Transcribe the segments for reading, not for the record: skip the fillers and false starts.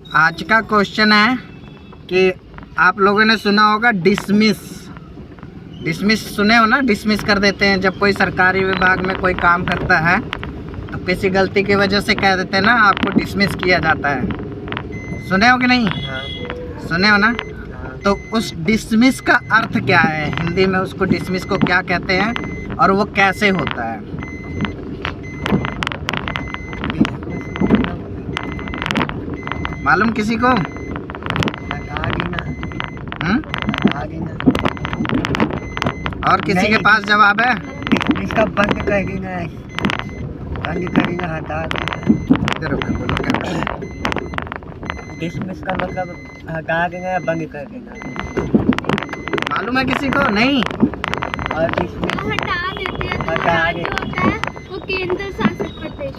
आज का क्वेश्चन है कि आप लोगों ने सुना होगा डिसमिस। डिसमिस सुने हो ना, डिसमिस कर देते हैं जब कोई सरकारी विभाग में कोई काम करता है तो किसी गलती की वजह से कह देते हैं ना आपको डिसमिस किया जाता है। सुने हो कि नहीं? सुने हो ना? तो उस डिसमिस का अर्थ क्या है हिंदी में, उसको डिसमिस को क्या कहते हैं और वो कैसे होता है? मालूम किसी को? और किसी के पास जवाब है? इसका बंद कर देना है, बंद कर देना, हटा देना। डिसमिस का मतलब हटा देना या बंद कर देना। मालूम है किसी को? नहीं। और डिसमिस हटा देते हैं तो हटा राज्य होता है वो केंद्र शासित प्रदेश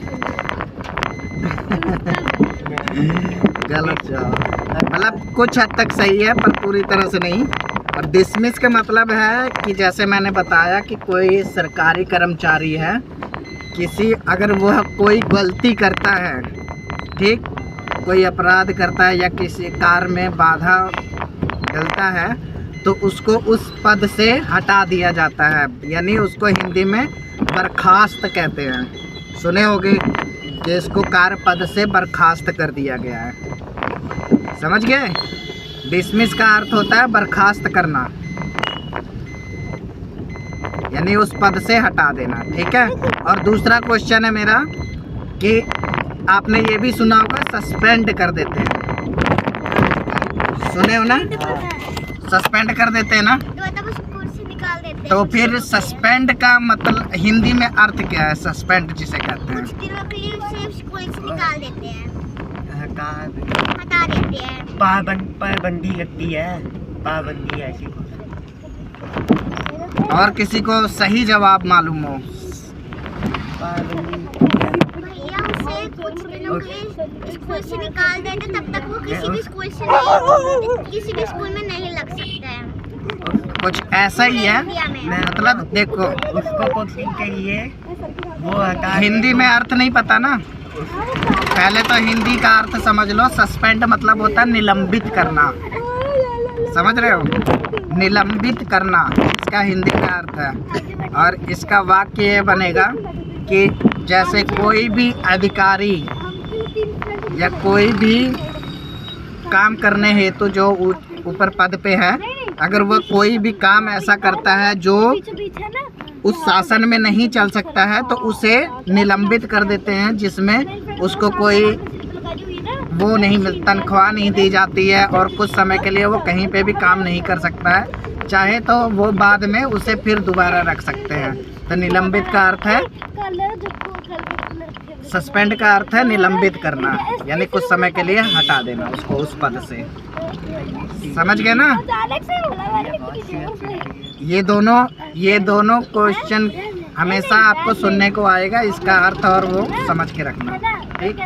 गलत जवाब। मतलब कुछ हद तक सही है पर पूरी तरह से नहीं। और डिसमिस का मतलब है कि जैसे मैंने बताया कि कोई सरकारी कर्मचारी है, किसी अगर वह कोई गलती करता है, ठीक, कोई अपराध करता है या किसी कार्य में बाधा डलता है तो उसको उस पद से हटा दिया जाता है, यानी उसको हिंदी में बर्खास्त कहते हैं। सुने होंगे कि इसको कार्य पद से बर्खास्त कर दिया गया है। समझ गए? डिसमिस का अर्थ होता है बर्खास्त करना, यानी उस पद से हटा देना। ठीक है। और दूसरा क्वेश्चन है मेरा कि आपने ये भी सुना होगा सस्पेंड कर देते हैं। सुने हो ना? सस्पेंड कर देते हैं ना, तो फिर सस्पेंड का मतलब हिंदी में अर्थ क्या है? सस्पेंड जिसे कहते हैं, निकाल देते हैं, हटा हटा देते हैं। पाबंदी लगती है, पाबंदी ऐसी कुछ। और किसी को सही जवाब मालूम हो? भैया उसे कुछ दिनों के लिए स्कूल से निकाल देते, तब तक वो किसी भी स्कूल से नहीं, किसी भी स्कूल में नहीं लग सकता है। कुछ ऐसा ही है। मतलब देखो, उसको कोचिंग के लिए वो हटा। हिंदी में अर्थ नहीं पता ना, पहले तो हिंदी का अर्थ समझ लो। सस्पेंड मतलब होता है निलंबित करना, समझ रहे हो? निलंबित करना इसका हिंदी का अर्थ है। और इसका वाक्य ये बनेगा कि जैसे कोई भी अधिकारी या कोई भी काम करने हेतु जो ऊपर पद पे है, अगर वह कोई भी काम ऐसा करता है जो उस शासन में नहीं चल सकता है तो उसे निलंबित कर देते हैं, जिसमें उसको कोई वो नहीं मिल, तनख्वाह नहीं दी जाती है और कुछ समय के लिए वो कहीं पे भी काम नहीं कर सकता है। चाहे तो वो बाद में उसे फिर दोबारा रख सकते हैं। तो निलंबित का अर्थ है, सस्पेंड का अर्थ है निलंबित करना, यानी कुछ समय के लिए हटा देना उसको उस पद से। समझ गए ना? ये दोनों क्वेश्चन हमेशा आपको सुनने को आएगा, इसका अर्थ और वो समझ के रखना। ठीक।